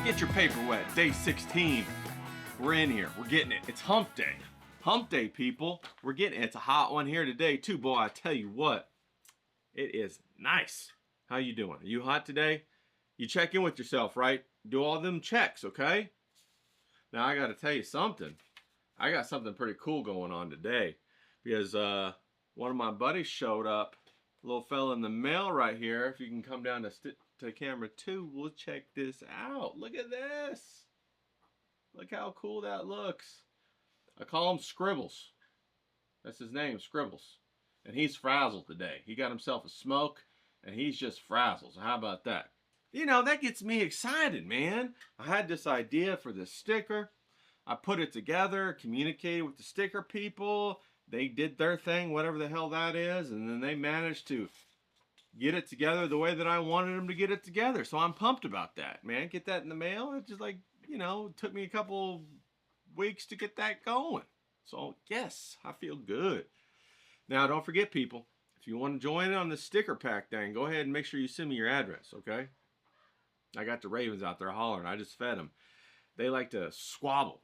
Get your paper wet. Day 16. We're in here. We're getting it. It's hump day. Hump day, people. We're getting it. It's a hot one here today, too. Boy, I tell you what. It is nice. How you doing? Are you hot today? You check in with yourself, right? Do all them checks, okay? Now, I got to tell you something. I got something pretty cool going on today. Because one of my buddies showed up. A little fella in the mail right here. If you can come down to camera 2, we'll check this out. Look at this. Look how cool that looks. I call him Scribbles. That's his name, Scribbles. And he's frazzled today. He got himself a smoke, and he's just frazzled. So how about that? You know, that gets me excited, man. I had this idea for this sticker. I put it together, communicated with the sticker people. They did their thing, whatever the hell that is, and then they managed to get it together the way that I wanted them to get it together. So I'm pumped about that, man. Get that in the mail. It just like, you know, it took me a couple weeks to get that going. So yes, I feel good. Now don't forget, people, if you want to join in on the sticker pack thing, go ahead and make sure you send me your address, okay? I got the Ravens out there hollering. I just fed them. They like to squabble,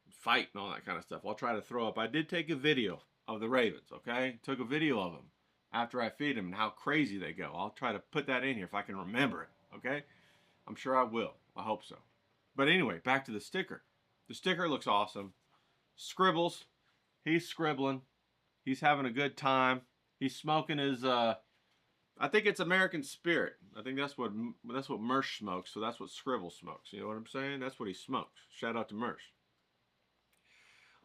fight, and all that kind of stuff. I'll try to throw up. I did take a video of the Ravens, okay? Took a video of them after I feed them and how crazy they go. I'll try to put that in here if I can remember it, okay? I'm sure I will. I hope so. But anyway, back to the sticker. The sticker looks awesome. Scribbles. He's scribbling. He's having a good time. He's smoking his, I think it's American Spirit. I think that's what Mersh smokes, so that's what Scribble smokes. You know what I'm saying? That's what he smokes. Shout out to Mersh.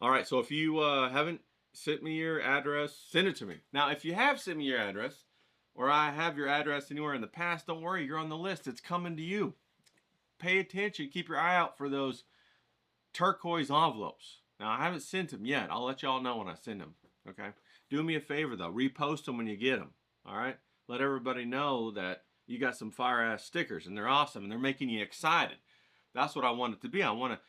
All right, so if you haven't sent me your address, send it to me. Now, if you have sent me your address, or I have your address anywhere in the past, don't worry, you're on the list. It's coming to you. Pay attention. Keep your eye out for those turquoise envelopes. Now, I haven't sent them yet. I'll let y'all know when I send them, okay? Do me a favor, though. Repost them when you get them, all right? Let everybody know that you got some fire-ass stickers, and they're awesome, and they're making you excited. That's what I want it to be. I want to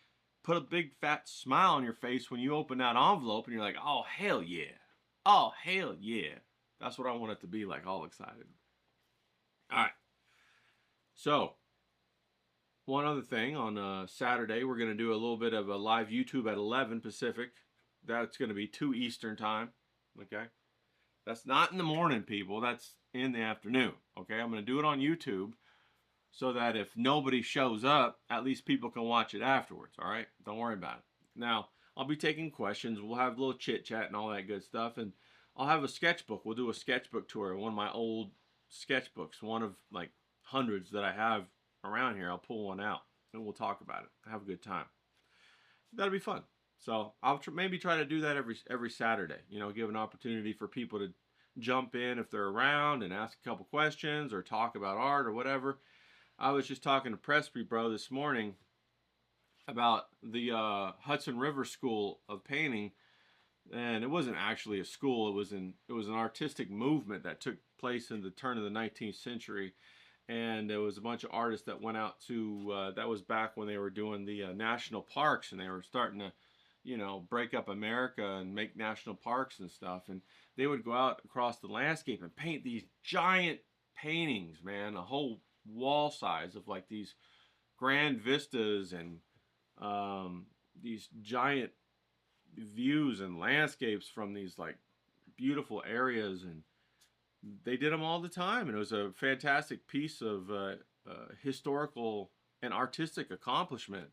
put a big fat smile on your face when you open that envelope and you're like, oh, hell yeah. Oh, hell yeah. That's what I want it to be like, all excited. All right. So, one other thing. On Saturday, we're going to do a little bit of a live YouTube at 11 Pacific. That's going to be 2 Eastern time. Okay? That's not in the morning, people. That's in the afternoon. Okay? I'm going to do it on YouTube, so that if nobody shows up, at least people can watch it afterwards, all right? Don't worry about it. Now, I'll be taking questions. We'll have a little chit-chat and all that good stuff, and I'll have a sketchbook. We'll do a sketchbook tour, one of my old sketchbooks, one of, like, hundreds that I have around here. I'll pull one out, and we'll talk about it. Have a good time. That'll be fun. So I'll maybe try to do that every Saturday, you know, give an opportunity for people to jump in if they're around and ask a couple questions or talk about art or whatever. I was just talking to Presby Bro this morning about the Hudson River School of Painting, and it wasn't actually a school. It was an artistic movement that took place in the turn of the 19th century, and there was a bunch of artists that went out to. That was back when they were doing the national parks, and they were starting to, you know, break up America and make national parks and stuff, and they would go out across the landscape and paint these giant paintings, man, a whole wall size of like these grand vistas and these giant views and landscapes from these like beautiful areas, and they did them all the time, and it was a fantastic piece of historical and artistic accomplishment.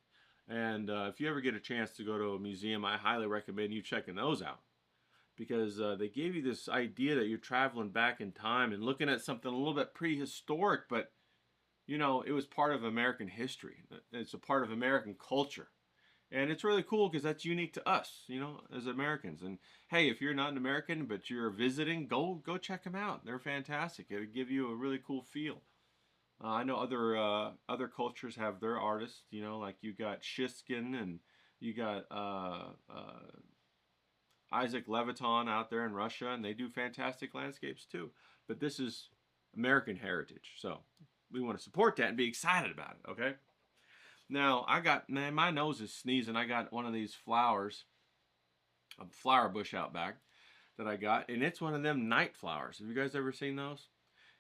And if you ever get a chance to go to a museum, I highly recommend you checking those out, because they gave you this idea that you're traveling back in time and looking at something a little bit prehistoric, but you know, it was part of American history. It's a part of American culture. And it's really cool because that's unique to us, you know, as Americans. And hey, if you're not an American but you're visiting, go check them out. They're fantastic. It'll give you a really cool feel. I know other cultures have their artists, you know, like you got Shiskin and you got Isaac Leviton out there in Russia, and they do fantastic landscapes too. But this is American heritage, so we want to support that and be excited about it, okay? Now, man, my nose is sneezing. I got one of these flowers, a flower bush out back that I got, and it's one of them night flowers. Have you guys ever seen those?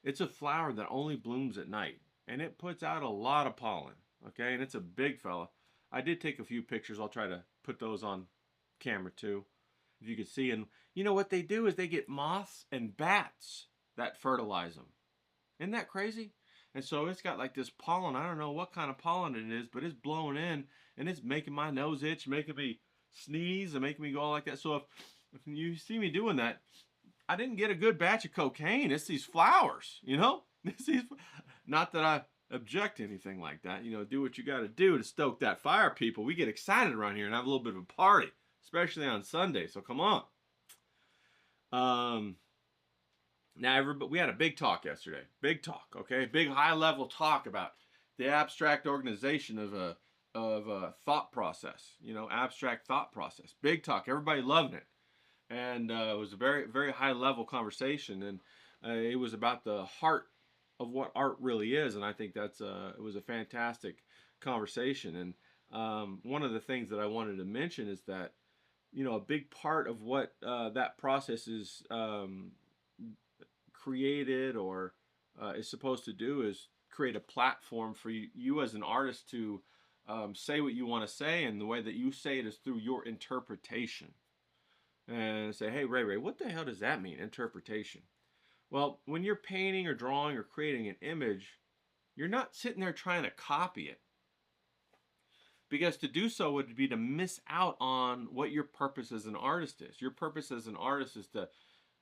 It's a flower that only blooms at night, and it puts out a lot of pollen. okay? And it's a big fella. I did take a few pictures. I'll try to put those on camera too, if you could see. And you know what they do is they get moths and bats that fertilize them. Isn't that crazy? And so it's got like this pollen. I don't know what kind of pollen it is, but it's blowing in and it's making my nose itch, making me sneeze, and making me go all like that. So if you see me doing that, I didn't get a good batch of cocaine. It's these flowers, you know? It's these, not that I object to anything like that. You know, do what you got to do to stoke that fire, people. We get excited around here and have a little bit of a party, especially on Sunday. So come on. Now, everybody, we had a big talk yesterday. Big talk, okay? Big high-level talk about the abstract organization of a thought process. You know, abstract thought process. Big talk. Everybody loving it. And it was a very, very high-level conversation. And it was about the heart of what art really is. And I think it was a fantastic conversation. And one of the things that I wanted to mention is that, you know, a big part of what that process is created or is supposed to do is create a platform for you as an artist to say what you want to say, and the way that you say it is through your interpretation. And say, hey, Ray, what the hell does that mean, interpretation? Well, when you're painting or drawing or creating an image, you're not sitting there trying to copy it. Because to do so would be to miss out on what your purpose as an artist is. Your purpose as an artist is to,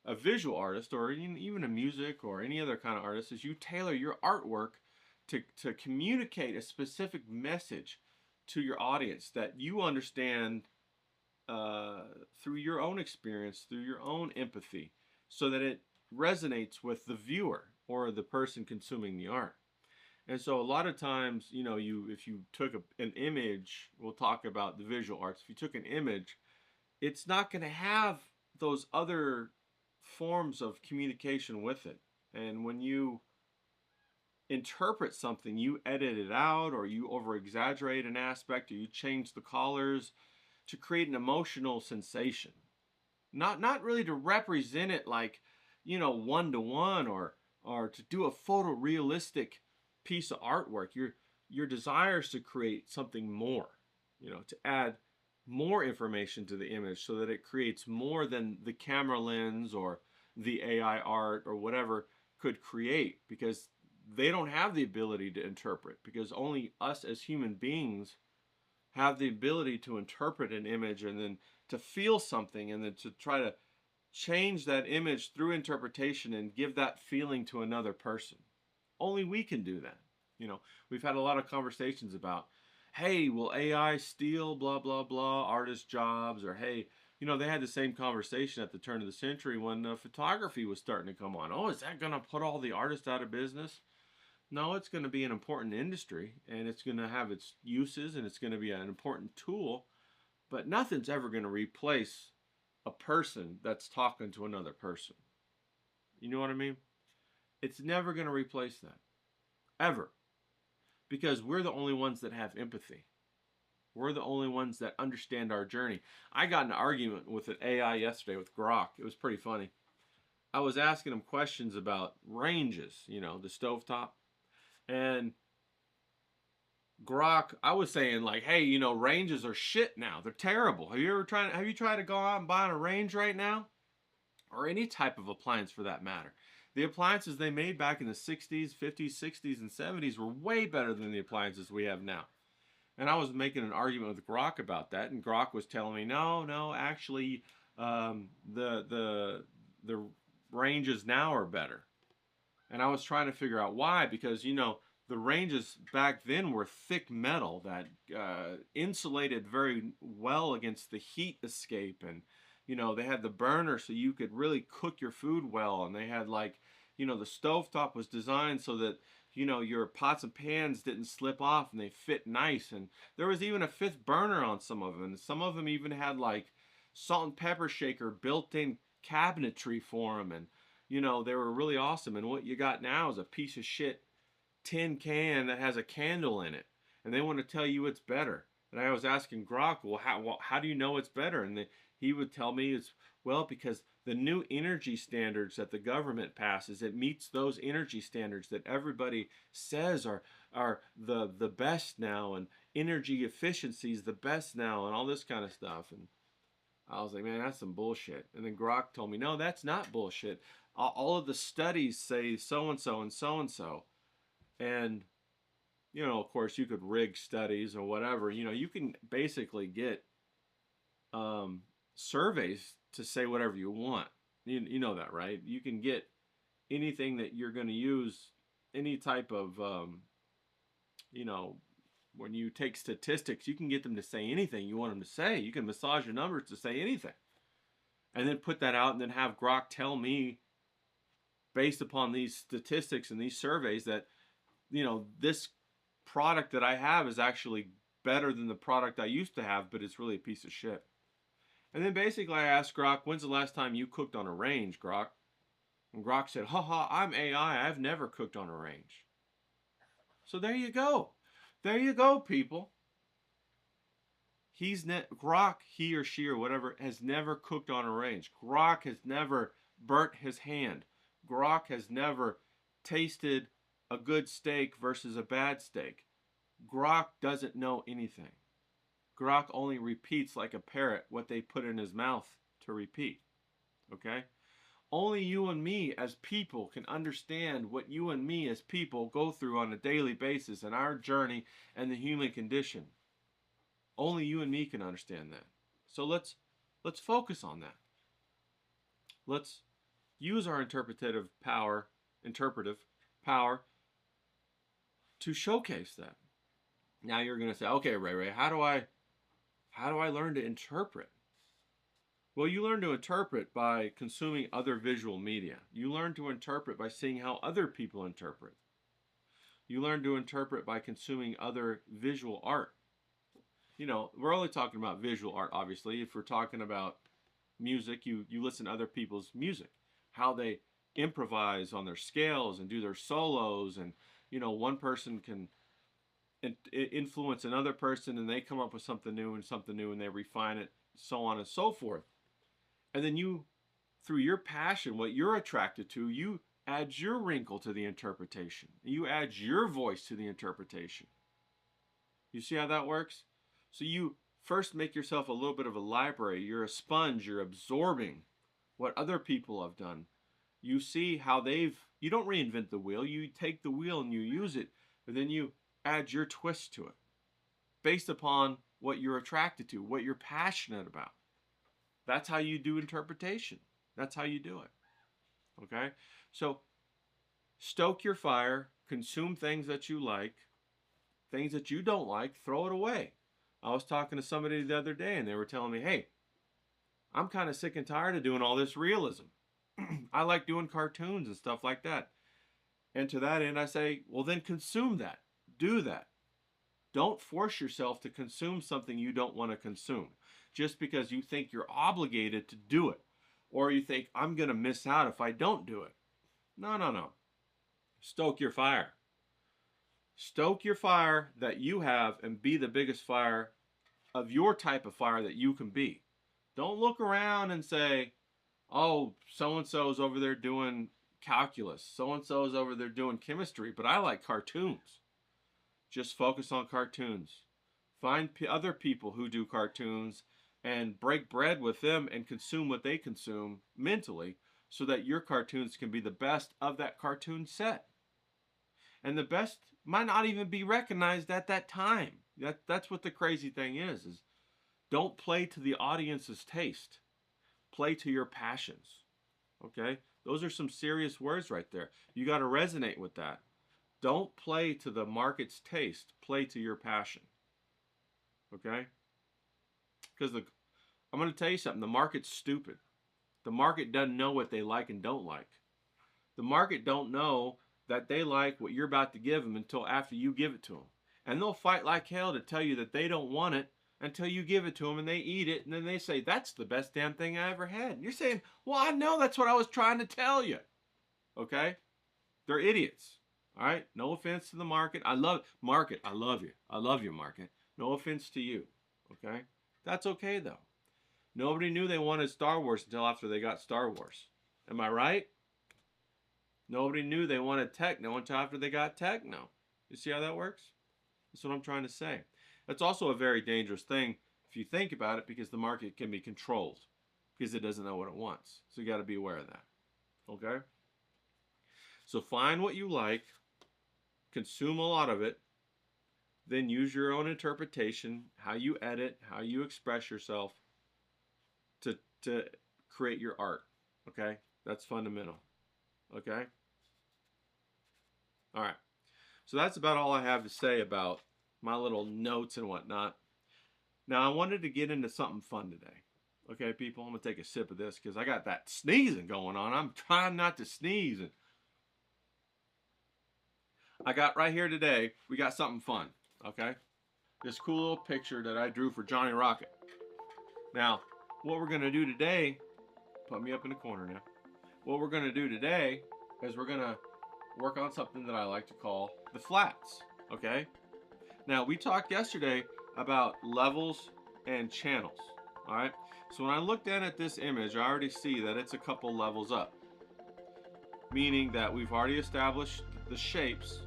a visual artist, or even a music or any other kind of artist, is you tailor your artwork to communicate a specific message to your audience that you understand through your own experience, through your own empathy, so that it resonates with the viewer or the person consuming the art. And so a lot of times, you know, if you took an image, we'll talk about the visual arts. If you took an image, it's not going to have those other forms of communication with it. And when you interpret something, you edit it out, or you over exaggerate an aspect, or you change the colors to create an emotional sensation. Not really to represent it like, you know, one to one, or to do a photorealistic piece of artwork. Your desire is to create something more, you know, to add more information to the image so that it creates more than the camera lens or the AI art or whatever could create, because they don't have the ability to interpret, because only us as human beings have the ability to interpret an image and then to feel something and then to try to change that image through interpretation and give that feeling to another person. Only we can do that. You know, we've had a lot of conversations about, hey, will AI steal blah, blah, blah, artist jobs? Or, hey, you know, they had the same conversation at the turn of the century when photography was starting to come on. Oh, is that going to put all the artists out of business? No, it's going to be an important industry, and it's going to have its uses, and it's going to be an important tool, but nothing's ever going to replace a person that's talking to another person. You know what I mean? It's never going to replace that. Ever. Because we're the only ones that have empathy. We're the only ones that understand our journey. I got in an argument with an AI yesterday with Grok. It was pretty funny. I was asking him questions about ranges, you know, the stovetop. And Grok, I was saying like, hey, you know, ranges are shit now. They're terrible. Have you tried to go out and buy a range right now? Or any type of appliance for that matter. The appliances they made back in the 60s, 50s, 60s, and 70s were way better than the appliances we have now. And I was making an argument with Grok about that, and Grok was telling me, no, actually, the ranges now are better. And I was trying to figure out why, because, you know, the ranges back then were thick metal that insulated very well against the heat escape, and you know, they had the burner so you could really cook your food well, and they had, like, you know, the stovetop was designed so that, you know, your pots and pans didn't slip off and they fit nice. And there was even a fifth burner on some of them, and some of them even had like salt and pepper shaker built-in cabinetry for them, and you know, they were really awesome. And what you got now is a piece of shit tin can that has a candle in it, and they want to tell you it's better. And I was asking Grok, well, how do you know it's better? And he would tell me it's, well, because The new energy standards that the government passes, it meets those energy standards that everybody says are the best now, and energy efficiency is the best now, and all this kind of stuff. And I was like, man, that's some bullshit. And then Grok told me, no, that's not bullshit. All of the studies say so and so and so and so. And, you know, of course, you could rig studies or whatever. You know, you can basically get surveys to say whatever you want. You know that, right? You can get anything that you're going to use, any type of, you know, when you take statistics, you can get them to say anything you want them to say. You can massage your numbers to say anything. And then put that out and then have Grok tell me, based upon these statistics and these surveys, that, you know, this product that I have is actually better than the product I used to have, but it's really a piece of shit. And then basically I asked Grok, when's the last time you cooked on a range, Grok? And Grok said, haha, I'm AI. I've never cooked on a range. So there you go. There you go, people. Grok, he or she or whatever, has never cooked on a range. Grok has never burnt his hand. Grok has never tasted a good steak versus a bad steak. Grok doesn't know anything. Grok only repeats like a parrot what they put in his mouth to repeat. Okay? Only you and me as people can understand what you and me as people go through on a daily basis in our journey and the human condition. Only you and me can understand that. So let's focus on that. Let's use our interpretive power to showcase that. Now you're going to say, okay, Ray, how do I learn to interpret? Well, you learn to interpret by consuming other visual media. You learn to interpret by seeing how other people interpret. You learn to interpret by consuming other visual art. You know, we're only talking about visual art, obviously. If we're talking about music, you listen to other people's music, how they improvise on their scales and do their solos. And, you know, one person can influence another person and they come up with something new and they refine it, so on and so forth. And then you, through your passion, what you're attracted to, you add your wrinkle to the interpretation. You add your voice to the interpretation. You see how that works? So you first make yourself a little bit of a library. You're a sponge. You're absorbing what other people have done. You see how you don't reinvent the wheel. You take the wheel and you use it, but then you add your twist to it based upon what you're attracted to, what you're passionate about. That's how you do interpretation. That's how you do it. Okay? So stoke your fire, consume things that you like, things that you don't like, throw it away. I was talking to somebody the other day and they were telling me, hey, I'm kind of sick and tired of doing all this realism. I like doing cartoons and stuff like that. And to that end, I say, well, then consume that. Do that. Don't force yourself to consume something you don't want to consume just because you think you're obligated to do it, or you think I'm going to miss out if I don't do it. No. Stoke your fire. Stoke your fire that you have and be the biggest fire of your type of fire that you can be. Don't look around and say, oh, so-and-so's over there doing calculus. So-and-so's over there doing chemistry, but I like cartoons. Just focus on cartoons. Find other people who do cartoons and break bread with them and consume what they consume mentally so that your cartoons can be the best of that cartoon set. And the best might not even be recognized at that time. That's what the crazy thing is don't play to the audience's taste. Play to your passions. Okay? Those are some serious words right there. You got to resonate with that. Don't play to the market's taste. Play to your passion. Okay? Because I'm going to tell you something. The market's stupid. The market doesn't know what they like and don't like. The market don't know that they like what you're about to give them until after you give it to them. And they'll fight like hell to tell you that they don't want it until you give it to them and they eat it. And then they say, that's the best damn thing I ever had. And you're saying, well, I know that's what I was trying to tell you. Okay? They're idiots. All right? No offense to the market. Market. I love you. I love you, market. No offense to you. Okay? That's okay, though. Nobody knew they wanted Star Wars until after they got Star Wars. Am I right? Nobody knew they wanted techno until after they got techno. You see how that works? That's what I'm trying to say. That's also a very dangerous thing if you think about it, because the market can be controlled because it doesn't know what it wants. So you got to be aware of that. Okay? So find what you like, consume a lot of it, then use your own interpretation, how you edit, how you express yourself to create your art. Okay? That's fundamental. Okay? All right. So that's about all I have to say about my little notes and whatnot. Now, I wanted to get into something fun today. Okay, people, I'm going to take a sip of this because I got that sneezing going on. I'm trying not to sneeze. And I got right here today, we got something fun. Okay? This cool little picture that I drew for Johnny Rocket. Now, what we're going to do today, put me up in the corner now. What we're going to do today is we're going to work on something that I like to call the flats. Okay? Now, we talked yesterday about levels and channels. All right? So when I looked at this image, I already see that it's a couple levels up. Meaning that we've already established the shapes.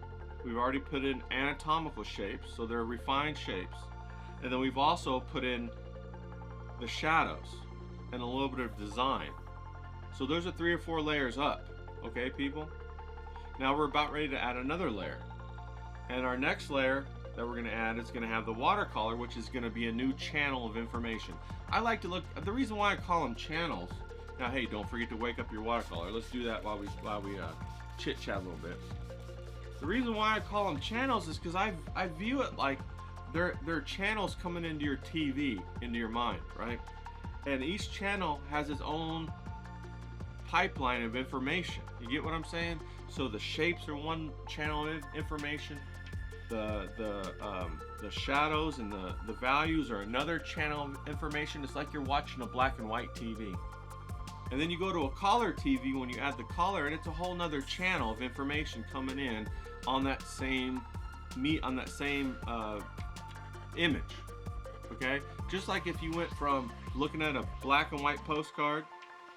We've already put in anatomical shapes, so they're refined shapes. And then we've also put in the shadows and a little bit of design. So those are 3 or 4 layers up. Okay, people? Now we're about ready to add another layer. And our next layer that we're going to add is going to have the watercolor, which is going to be a new channel of information. I like to look, the reason why I call them channels, now hey, don't forget to wake up your watercolor. Let's do that while we chit chat a little bit. The reason why I call them channels is because I view it like they're channels coming into your TV, into your mind, right? And each channel has its own pipeline of information. You get what I'm saying? So the shapes are one channel of information. The shadows and the values are another channel of information. It's like you're watching a black and white TV. And then you go to a color TV when you add the color, and it's a whole nother channel of information coming in on that same image. Okay? Just like if you went from looking at a black and white postcard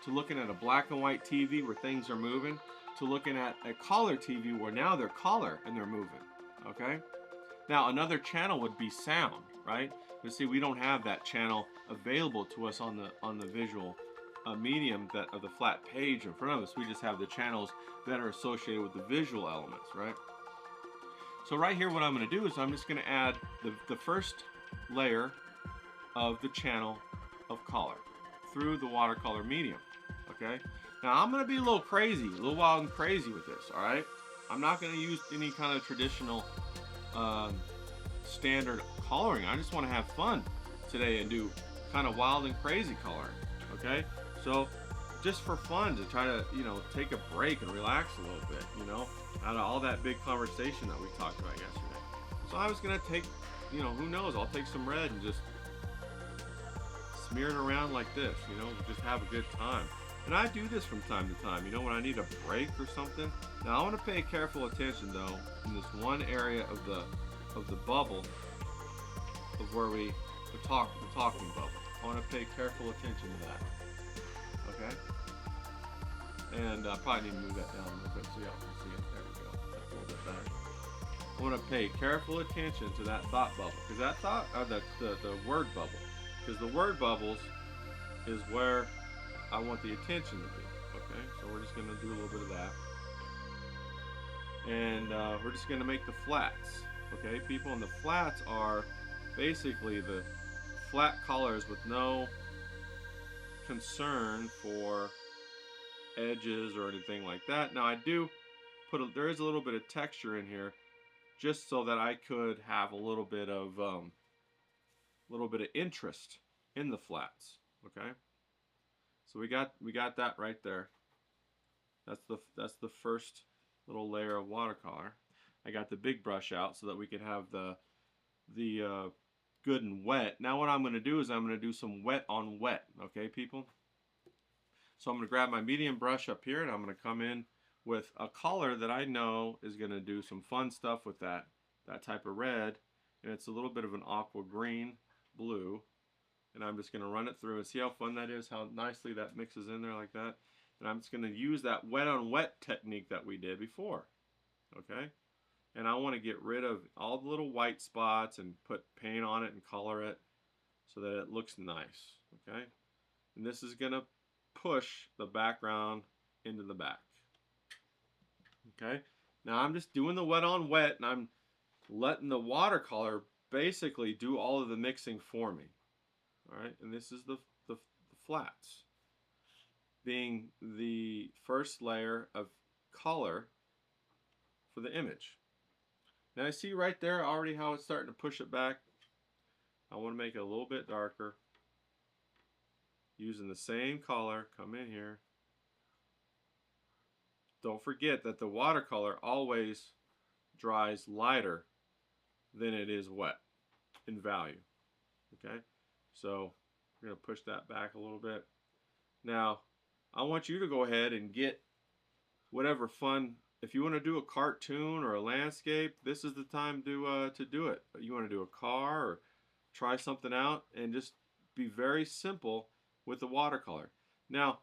to looking at a black and white TV where things are moving, to looking at a color TV where now they're color and they're moving. Okay? Now another channel would be sound, right? But see, we don't have that channel available to us on the visual medium that of the flat page in front of us. We just have the channels that are associated with the visual elements, right? So right here, what I'm going to do is I'm just going to add the first layer of the channel of color through the watercolor medium. Okay? Now I'm going to be a little crazy, a little wild and crazy with this. All right? I'm not going to use any kind of traditional standard coloring. I just want to have fun today and do kind of wild and crazy coloring. Okay? So just for fun, to try to, take a break and relax a little bit, out of all that big conversation that we talked about yesterday. So I was going to take, who knows, I'll take some red and just smear it around like this, just have a good time. And I do this from time to time, when I need a break or something. Now I want to pay careful attention though in this one area of the bubble of where the talking bubble. I want to pay careful attention to that. Okay? And I probably need to move that down a little bit so y'all can see it. There we go. That's a little bit better. I want to pay careful attention to that thought bubble, because that the word bubble, because the word bubbles is where I want the attention to be. Okay, so we're just going to do a little bit of that, and we're just going to make the flats. Okay, people, and the flats are basically the flat colors with no concern for edges or anything like that. Now I do there is a little bit of texture in here, just so that I could have a little bit of interest in the flats. Okay, so we got that right there. That's the first little layer of watercolor. I got the big brush out so that we could have the good and wet. Now what I'm going to do is I'm going to do some wet on wet. Okay, people. So I'm going to grab my medium brush up here, and I'm going to come in with a color that I know is going to do some fun stuff with that type of red, and it's a little bit of an aqua green blue. And I'm just going to run it through and see how fun that is, how nicely that mixes in there like that. And I'm just going to use that wet on wet technique that we did before. Okay? And I want to get rid of all the little white spots and put paint on it and color it so that it looks nice. Okay? And this is going to push the background into the back. Okay? Now I'm just doing the wet on wet, and I'm letting the watercolor basically do all of the mixing for me. All right? And this is the flats, being the first layer of color for the image. Now I see right there already how it's starting to push it back. I want to make it a little bit darker. Using the same color, come in here. Don't forget that the watercolor always dries lighter than it is wet in value. Okay? So we're going to push that back a little bit. Now, I want you to go ahead and get whatever fun. If you want to do a cartoon or a landscape, this is the time to do it. You want to do a car or try something out, and just be very simple with the watercolor. Now,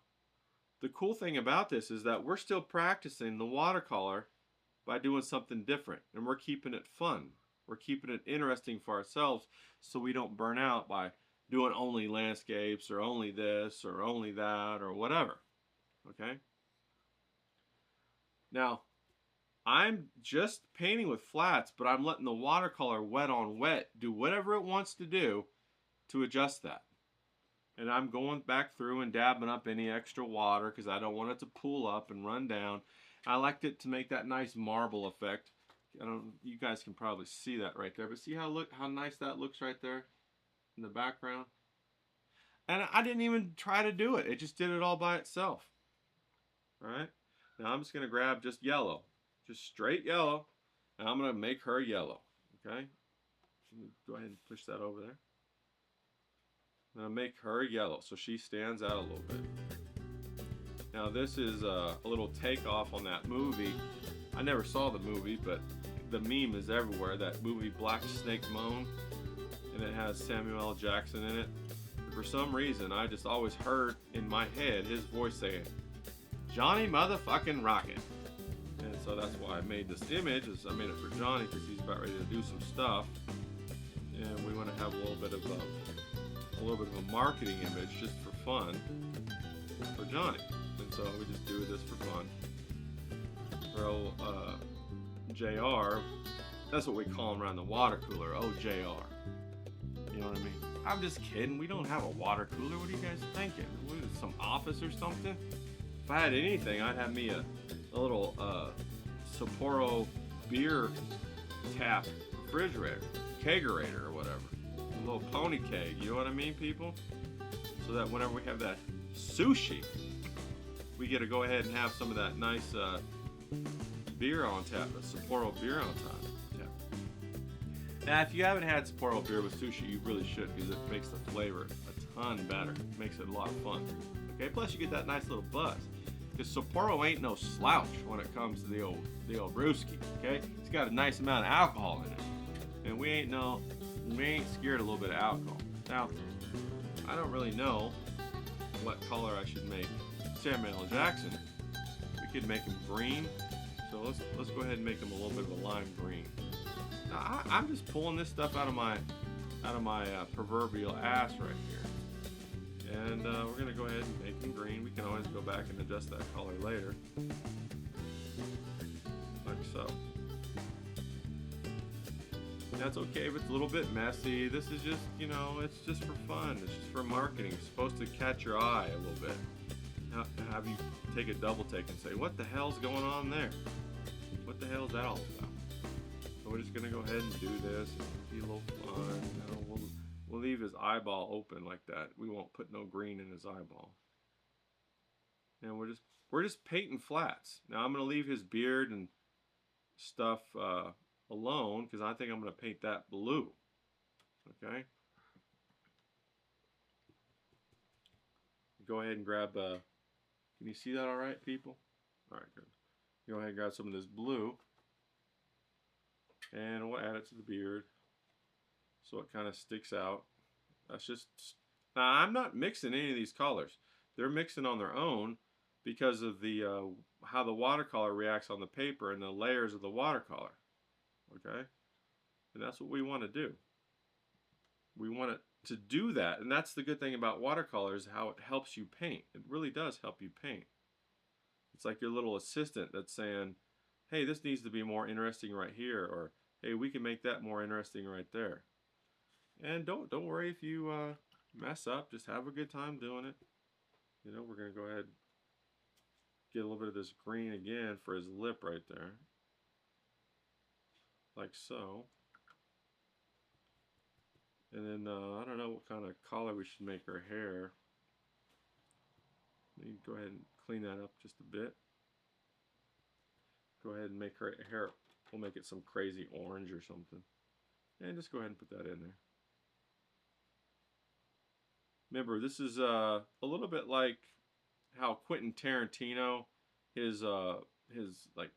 the cool thing about this is that we're still practicing the watercolor by doing something different, and we're keeping it fun. We're keeping it interesting for ourselves so we don't burn out by doing only landscapes or only this or only that or whatever. Okay? Now, I'm just painting with flats, but I'm letting the watercolor wet on wet do whatever it wants to do to adjust that. And I'm going back through and dabbing up any extra water because I don't want it to pool up and run down. I liked it to make that nice marble effect. You guys can probably see that right there, but see how nice that looks right there in the background? And I didn't even try to do it. It just did it all by itself. All right? Now I'm just going to grab just yellow. Just straight yellow. And I'm going to make her yellow. Okay? Go ahead and push that over there. I'm going to make her yellow so she stands out a little bit. Now this is a little takeoff on that movie. I never saw the movie, but the meme is everywhere. That movie Black Snake Moan. And it has Samuel L. Jackson in it. For some reason, I just always heard in my head his voice saying, Johnny motherfucking Rocket. And so that's why I made this image. I made it for Johnny because he's about ready to do some stuff. And we want to have a little bit of a marketing image just for fun for Johnny. And so we just do this for fun. Throw JR. That's what we call him around the water cooler. Oh, JR. You know what I mean? I'm just kidding. We don't have a water cooler. What are you guys thinking? What is it, some office or something? If I had anything, I'd have me a little Sapporo beer tap refrigerator, kegerator or whatever. A little pony keg. You know what I mean, people? So that whenever we have that sushi, we get to go ahead and have some of that nice beer on tap, a Sapporo beer on top. Now, if you haven't had Sapporo beer with sushi, you really should because it makes the flavor a ton better. It makes it a lot of fun. Okay, plus you get that nice little buzz. Because Sapporo ain't no slouch when it comes to the old brewski. Okay, it's got a nice amount of alcohol in it, and we ain't scared of a little bit of alcohol. Now, I don't really know what color I should make Samuel L. Jackson. We could make him green, so let's go ahead and make him a little bit of a lime green. I'm just pulling this stuff out of my proverbial ass right here, and we're gonna go ahead and make them green. We can always go back and adjust that color later, like so. That's okay if it's a little bit messy. This is just, it's just for fun. It's just for marketing. It's supposed to catch your eye a little bit. Have you take a double take and say, what the hell's going on there? What the hell is that all about? So we're just gonna go ahead and do this. Be a little fun. We'll leave his eyeball open like that. We won't put no green in his eyeball. And we're just painting flats. Now I'm gonna leave his beard and stuff alone because I think I'm gonna paint that blue. Okay. Go ahead and grab. Can you see that all right, people? All right, good. Go ahead and grab some of this blue. And we'll add it to the beard so it kind of sticks out. That's just Now, I'm not mixing any of these colors. They're mixing on their own because of the how the watercolor reacts on the paper and the layers of the watercolor. Okay? And that's what we want to do. We want it to do that. And that's the good thing about watercolors, how it helps you paint. It really does help you paint. It's like your little assistant that's saying, hey, this needs to be more interesting right here, or hey, we can make that more interesting right there. And don't worry if you mess up. Just have a good time doing it. You know, we're gonna go ahead and get a little bit of this green again for his lip right there, like so. And then I don't know what kind of color we should make her hair. Maybe go ahead and clean that up just a bit. Go ahead and make her hair. We'll make it some crazy orange or something. And just go ahead and put that in there. Remember, this is a little bit like how Quentin Tarantino, his like,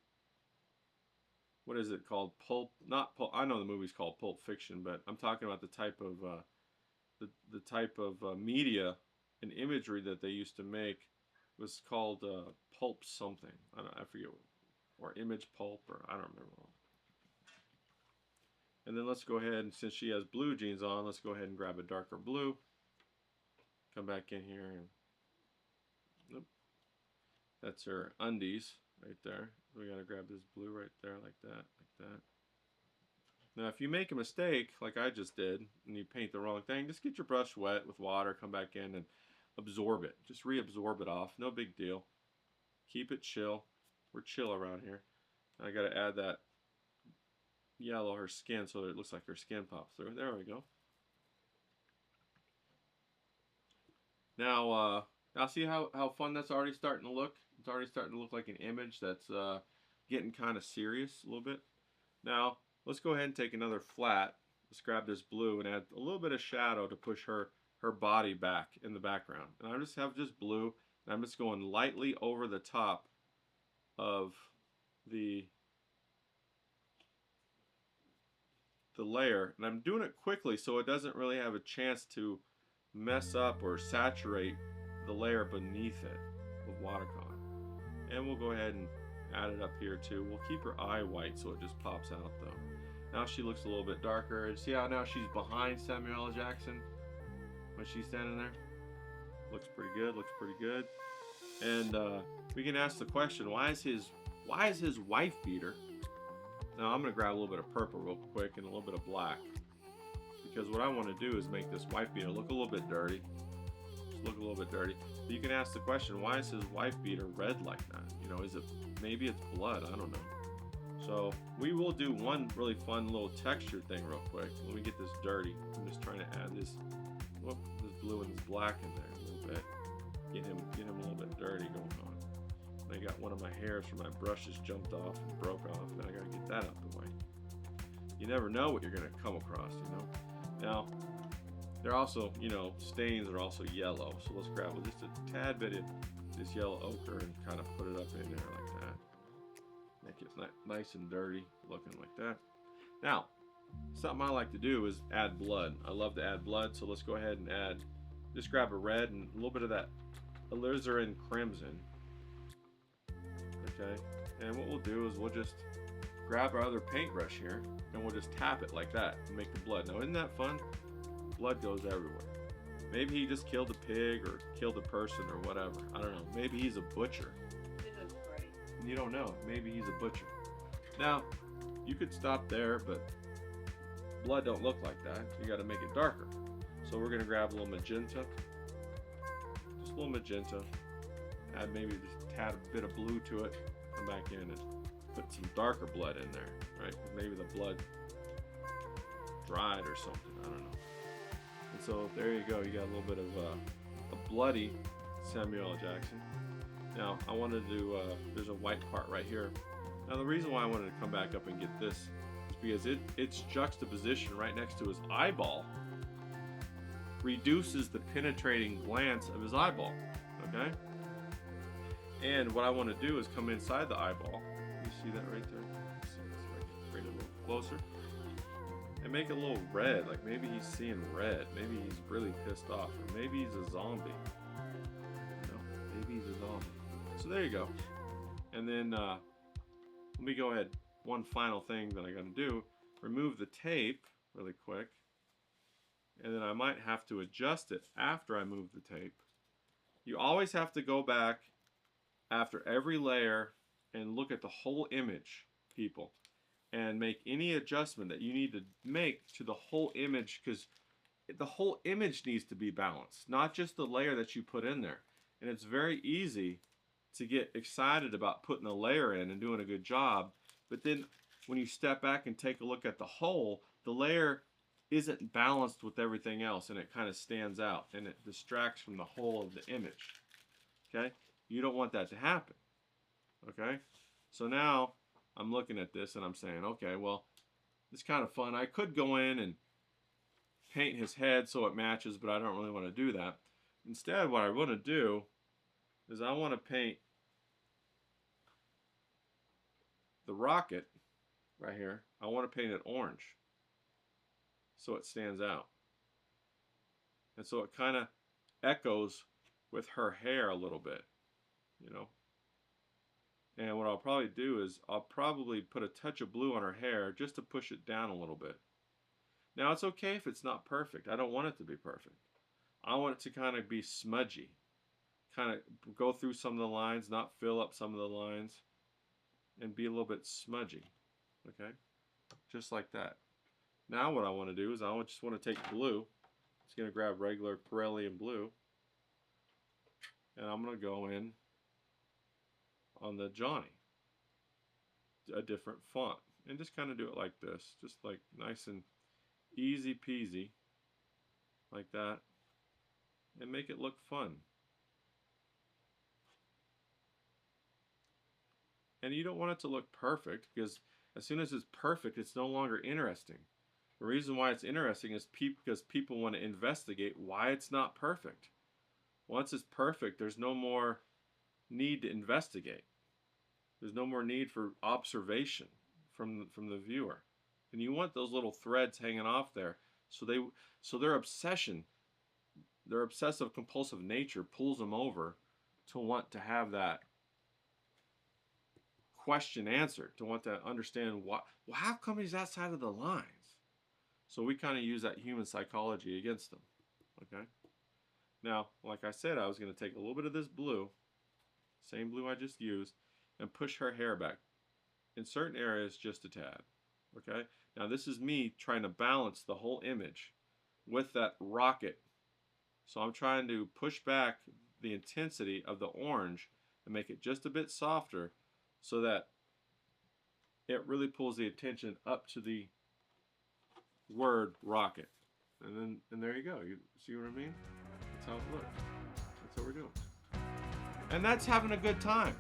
what is it called? Pulp, not Pulp. I know the movie's called Pulp Fiction, but I'm talking about the type of the type of media and imagery that they used to make was called pulp something. I forget, or image pulp, or I don't remember. And then let's go ahead, and since she has blue jeans on, let's go ahead and grab a darker blue. Come back in here and nope. That's her undies right there. We gotta grab this blue right there, like that, like that. Now, if you make a mistake, like I just did, and you paint the wrong thing, just get your brush wet with water, come back in and absorb it. Just reabsorb it off. No big deal. Keep it chill. We're chill around here. I gotta add that yellow her skin so that it looks like her skin pops through. There we go. Now, now see how fun that's already starting to look? It's already starting to look like an image that's getting kind of serious a little bit. Now, let's go ahead and take another flat. Let's grab this blue and add a little bit of shadow to push her body back in the background. And I just have just blue, and I'm just going lightly over the top of the layer. And I'm doing it quickly so it doesn't really have a chance to mess up or saturate the layer beneath it with watercolor. And we'll go ahead and add it up here too. We'll keep her eye white so it just pops out though. Now she looks a little bit darker. And see how now she's behind Samuel L. Jackson when she's standing there? Looks pretty good, looks pretty good. And we can ask the question, why is his wife beater? Now I'm gonna grab a little bit of purple real quick and a little bit of black. Because what I want to do is make this wife beater look a little bit dirty. Just look a little bit dirty. But you can ask the question, why is his wife beater red like that? You know, is it, maybe it's blood, I don't know. So we will do one really fun little texture thing real quick. Let me get this dirty. I'm just trying to add this, whoop, this blue and this black in there a little bit. Get him a little bit dirty going on. And I got one of my hairs from my brushes jumped off and broke off, and I gotta get that out the way. You never know what you're gonna come across, you know. Now, they're also, you know, stains are also yellow. So let's grab just a tad bit of this yellow ochre and kind of put it up in there like that. Make it nice and dirty looking like that. Now, something I like to do is add blood. I love to add blood, so let's go ahead and add, just grab a red and a little bit of that alizarin crimson. Okay, and what we'll do is we'll just grab our other paintbrush here and we'll just tap it like that and make the blood. Now, isn't that fun? Blood goes everywhere. Maybe he just killed a pig or killed a person or whatever. I don't know. Maybe he's a butcher. It looks great. You don't know. Maybe he's a butcher. Now, you could stop there, but blood don't look like that. You got to make it darker. So we're going to grab a little magenta. Just a little magenta. Add maybe just a tad bit of blue to it. Come back in and put some darker blood in there, right? Maybe the blood dried or something. I don't know. And so there you go. You got a little bit of a bloody Samuel L. Jackson. Now I wanted to do. There's a white part right here. Now the reason why I wanted to come back up and get this is because its juxtaposition right next to his eyeball reduces the penetrating glance of his eyeball. Okay. And what I want to do is come inside the eyeball. You see that right there? Let's bring it a little closer. and make it a little red, like maybe he's seeing red, maybe he's really pissed off, or maybe he's a zombie. No, maybe he's a zombie. So there you go. And then let me go ahead. One final thing that I got to do: remove the tape really quick, and then I might have to adjust it after I move the tape. You always have to go back after every layer and look at the whole image, people, and make any adjustment that you need to make to the whole image, because the whole image needs to be balanced, not just the layer that you put in there. And it's very easy to get excited about putting a layer in and doing a good job, but then when you step back and take a look at the whole, the layer isn't balanced with everything else, and it kind of stands out and it distracts from the whole of the image. Okay? You don't want that to happen. Okay? So now I'm looking at this and I'm saying, okay, well, it's kind of fun. I could go in and paint his head so it matches, but I don't really want to do that. Instead, what I want to do is I want to paint the rocket right here. I want to paint it orange so it stands out. And so it kind of echoes with her hair a little bit, you know. And what I'll probably do is I'll probably put a touch of blue on her hair just to push it down a little bit. Now it's okay if it's not perfect. I don't want it to be perfect. I want it to kind of be smudgy. Kind of go through some of the lines, not fill up some of the lines, and be a little bit smudgy. Okay? Just like that. Now what I want to do is I just want to take blue. Just going to grab regular Corellian blue. And I'm going to go in on the Johnny, a different font, and just kind of do it like this, just like nice and easy peasy like that, and make it look fun. And you don't want it to look perfect, because as soon as it's perfect, it's no longer interesting. The reason why it's interesting is because people want to investigate why it's not perfect. Once it's perfect, there's no more need to investigate. There's no more need for observation from the viewer. And you want those little threads hanging off there, so their obsession, their obsessive compulsive nature pulls them over to want to have that question answered, to want to understand how come he's outside of the lines. So we kind of use that human psychology against them. Okay? Now, like I said, I was going to take a little bit of this blue, same blue I just used, and push her hair back in certain areas just a tad. Okay? Now this is me trying to balance the whole image with that rocket. So I'm trying to push back the intensity of the orange and make it just a bit softer so that it really pulls the attention up to the word rocket. And there you go. You see what I mean? That's how it looks. That's what we're doing. And that's having a good time.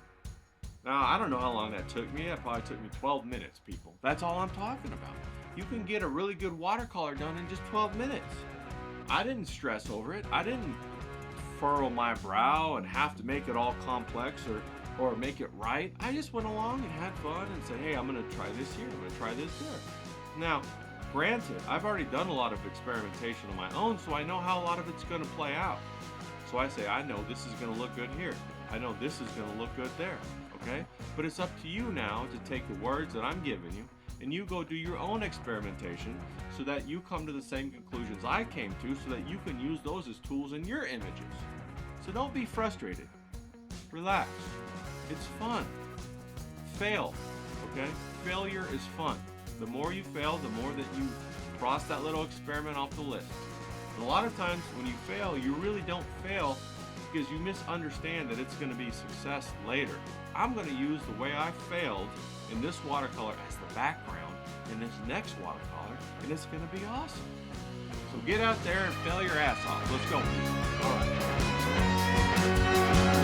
Now, I don't know how long that took me. That probably took me 12 minutes, people. That's all I'm talking about. You can get a really good watercolor done in just 12 minutes. I didn't stress over it. I didn't furrow my brow and have to make it all complex or make it right. I just went along and had fun and said, hey, I'm going to try this here. I'm going to try this there. Now, granted, I've already done a lot of experimentation on my own, so I know how a lot of it's going to play out. So I say, I know this is going to look good here. I know this is going to look good there. Okay? But it's up to you now to take the words that I'm giving you and you go do your own experimentation so that you come to the same conclusions I came to, so that you can use those as tools in your images. So don't be frustrated. Relax. It's fun. Fail. Okay? Failure is fun. The more you fail, the more that you cross that little experiment off the list. And a lot of times when you fail, you really don't fail because you misunderstand that it's going to be success later. I'm going to use the way I failed in this watercolor as the background in this next watercolor, and it's going to be awesome. So get out there and fail your ass off. Let's go. All right.